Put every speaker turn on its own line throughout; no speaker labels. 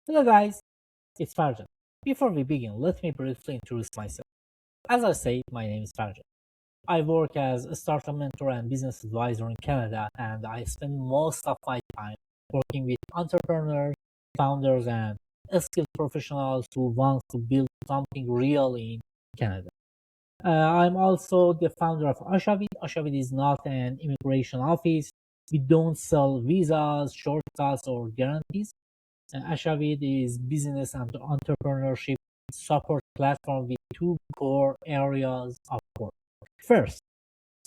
Hello guys, it's Farjan. Before we begin, let me briefly introduce myself. As I said, my name is Farjan. I work as a startup mentor and business advisor in Canada, and I spend most of my time working with entrepreneurs, founders, and skilled professionals who want to build something real in Canada. I'm also the founder of AshaVid. AshaVid is not an immigration office. We don't sell visas, shortcuts, or guarantees. AshaVid is business and entrepreneurship support platform with two core areas of work. First,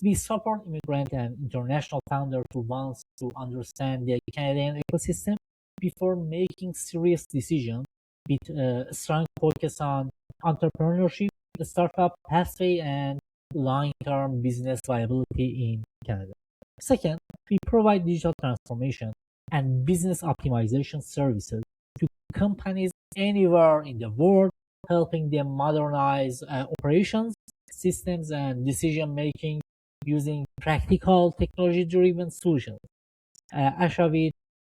we support immigrant and international founders who want to understand the Canadian ecosystem before making serious decisions with a strong focus on entrepreneurship, startup pathway, and long-term business viability in Canada. Second, we provide digital transformation and business optimization services to companies anywhere in the world, helping them modernize operations, systems, and decision making using practical technology-driven solutions. AshaVid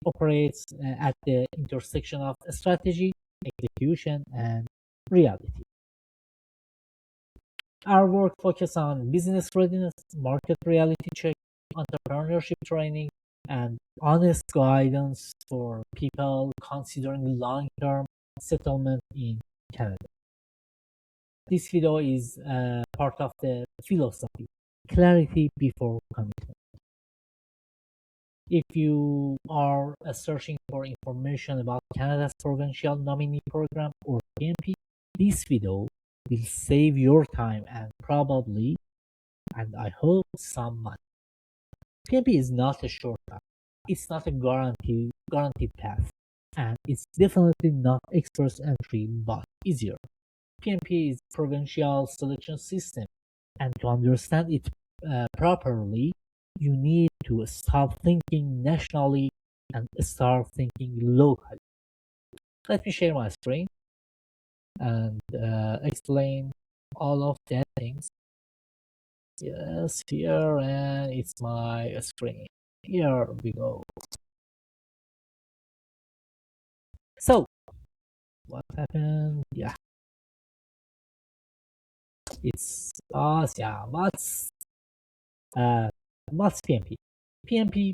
operates at the intersection of strategy, execution, and reality. Our work focuses on business readiness, market reality check, entrepreneurship training, and honest guidance for people considering long-term settlement in Canada. This video is part of the philosophy, clarity before commitment. If you are searching for information about Canada's Provincial Nominee Program or PNP, this video will save your time and probably, and I hope, some money. PNP is not a shortcut. It's not a guaranteed path, and it's definitely not express entry but easier. PNP is provincial selection system, and to understand it properly, you need to stop thinking nationally and start thinking locally. Let me share my screen and explain all of that things. Yes, here, and it's my screen. Here we go. So, what happened? Yeah, it's us. Yeah, what's PNP? PNP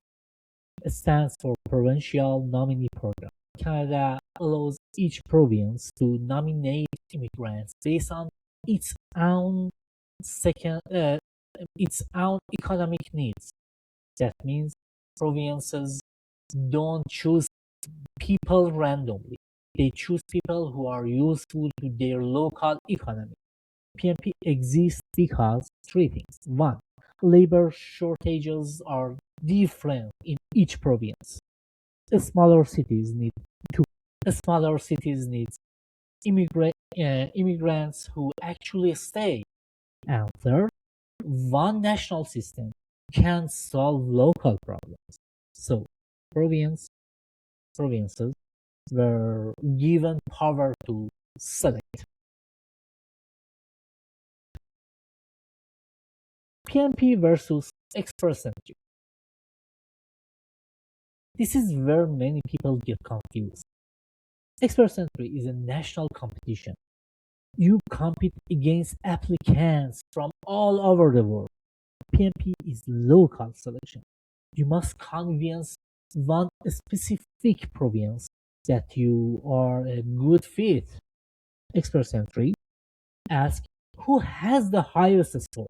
stands for Provincial Nominee Program. Canada allows each province to nominate immigrants based on its own second, its own economic needs. That means provinces don't choose people randomly. They choose people who are useful to their local economy. PNP exists because three things. One, labor shortages are different in each province. Smaller cities need two. Smaller cities need immigrants who actually stay. And third, one national system can solve local problems. So provinces were given power to select. PNP versus express entry. This is where many people get confused. Express entry is a national competition. You compete against applicants from all over the world. PNP is local selection. You must convince one specific province that you are a good fit. Express entry asks who has the highest score.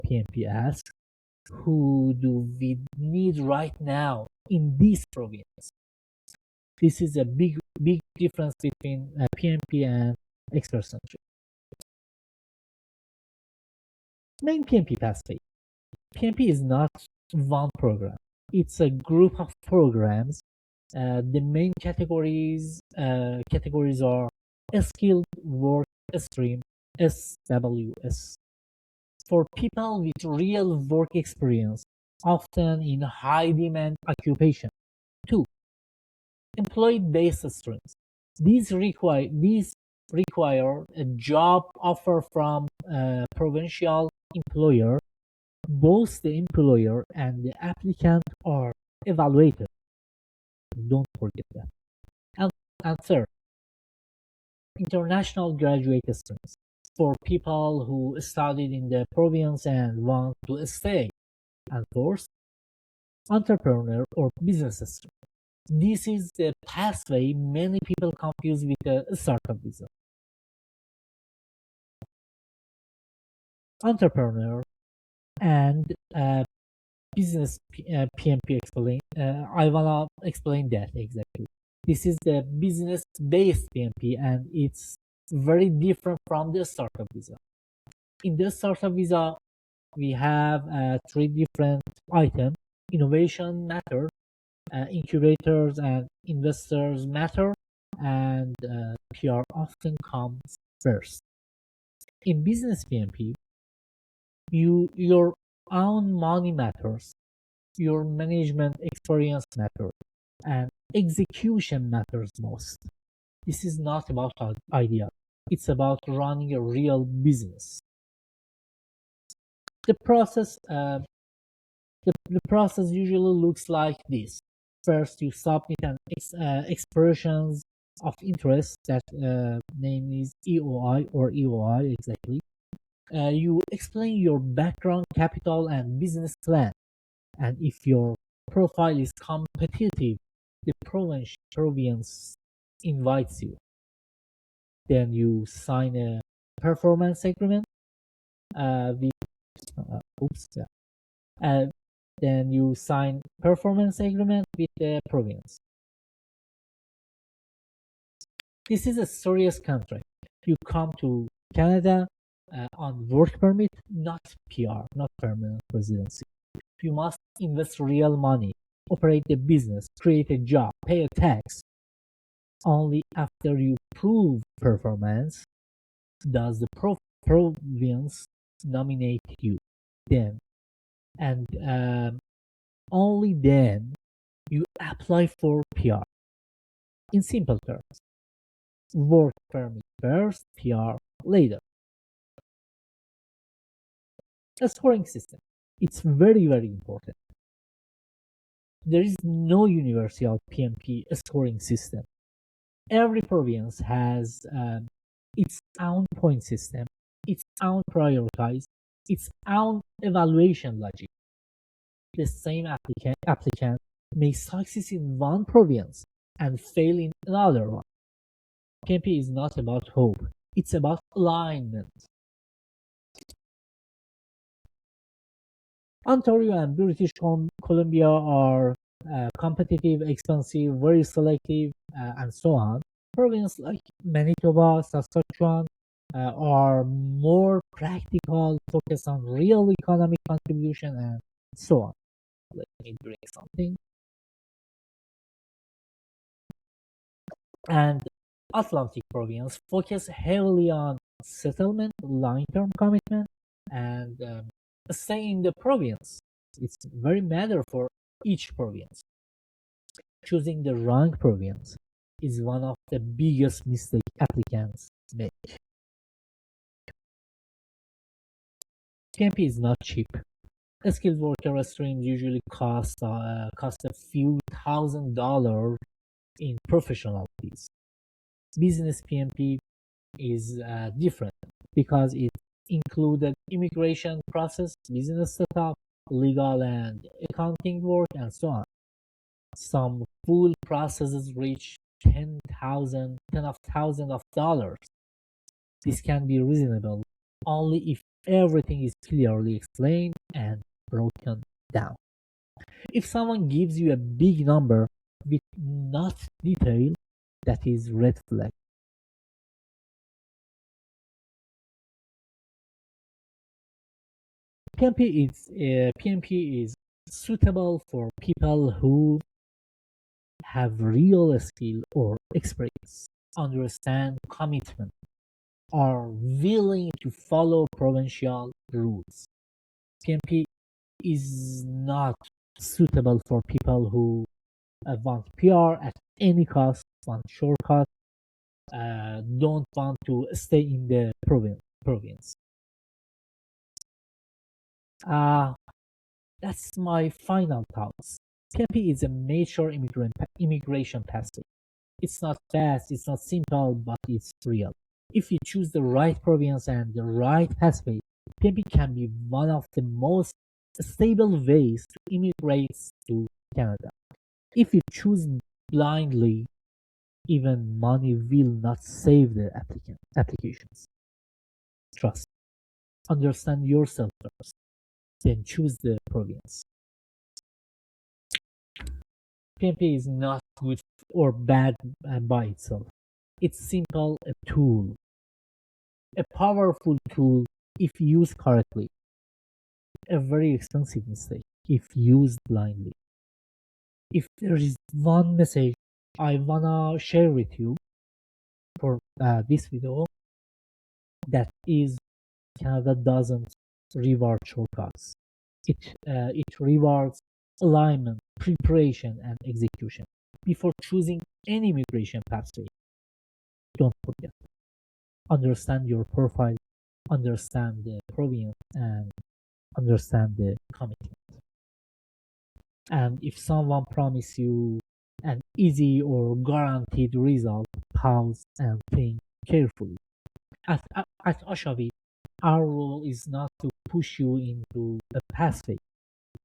PNP asks who do we need right now in this province. This is a big difference between PNP and express entry. Main PNP pathway. PNP is not one program. It's a group of programs. The main categories are skilled work stream (SWS) for people with real work experience, often in high demand occupation. Two, employee-based streams. These require a job offer from a provincial employer. Both the employer and the applicant are evaluated. Don't forget that. And And third, international graduate students for people who studied in the province and want to stay. And fourth, entrepreneur or business student. This is the pathway many people confuse with the startup visa. Entrepreneur and business PNP explain. I wanna explain that exactly. This is the business-based PNP, and it's very different from the startup visa. In the startup visa, we have three different items: innovation matter, incubators and investors matter, and PR often comes first. In business PNP, your own money matters, your management experience matters, and execution matters most. This is not about an idea. It's about running a real business. The process, the process usually looks like this. First, you submit an expressions of interest that name is EOI or EOI exactly. You explain your background, capital, and business plan. And if your profile is competitive, the province invites you. Then you sign a performance agreement with oops yeah. Uh, then you sign performance agreement with the province. This is a serious contract. You come to Canada on work permit, not PR, not permanent residency. You must invest real money, operate the business, create a job, pay a tax. Only after you prove performance does the province nominate you. Then, and only then, you apply for PR. In simple terms, work permit first, PR later. A scoring system. It's very, very important. There is no universal PNP scoring system. Every province has its own point system, its own prioritize, its own evaluation logic. The same applicant may succeed in one province and fail in another one. PNP is not about hope, it's about alignment. Ontario and British Columbia are competitive, expensive, very selective, and so on. Provinces like Manitoba, Saskatchewan are more practical, focus on real economic contribution, and so on. Let me drink something. And Atlantic province focus heavily on settlement, long-term commitment, and stay in the province. It's very matter for each province. Choosing the wrong province is one of the biggest mistakes applicants make. PNP is not cheap. A skilled worker stream usually cost a few $1,000s in professional fees. Business PNP is different because it included immigration process, business setup, legal and accounting work, and so on. Some full processes reach ten of thousands of dollars. This can be reasonable only if everything is clearly explained and broken down. If someone gives you a big number with not detail, that is red flag. PNP is suitable for people who have real skill or experience, understand commitment, are willing to follow provincial rules. PNP is not suitable for people who want PR at any cost, want shortcut, don't want to stay in the province. Uh, that's my final thoughts. PNP is a major immigration pathway. It's not fast, it's not simple, but it's real. If you choose the right province and the right pathway, PNP can be one of the most stable ways to immigrate to Canada. If you choose blindly, even money will not save the applications. Trust. Understand yourself first, then choose the province. PNP is not good or bad by itself. It's simple a tool, a powerful tool if used correctly, a very expensive mistake if used blindly. If there is one message I wanna share with you for this video, that is Canada doesn't reward shortcuts. It rewards alignment, preparation, and execution. Before choosing any immigration pathway, don't forget. Understand your profile, understand the province, and understand the commitment. And if someone promises you an easy or guaranteed result, pause and think carefully. At AshaVid, our role is not to push you into a pathway.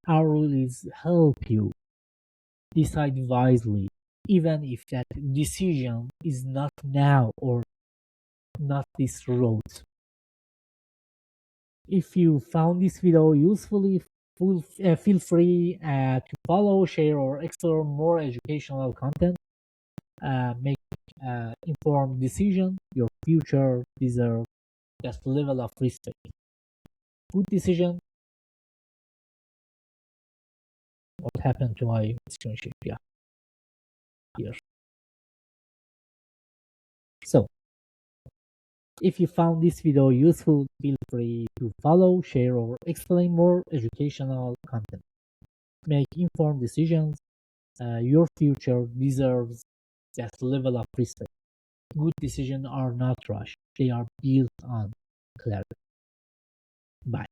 Our role is help you decide wisely, even if that decision is not now or not this road. If you found this video useful, feel free to follow, share, or explore more educational content. Make informed decision. Your future deserves that level of respect. Good decision. What happened to my screen share? Yeah, here. So, if you found this video useful, feel free to follow, share, or explain more educational content. Make informed decisions. Your future deserves that level of respect. Good decisions are not rushed. They are built on clarity. Bye.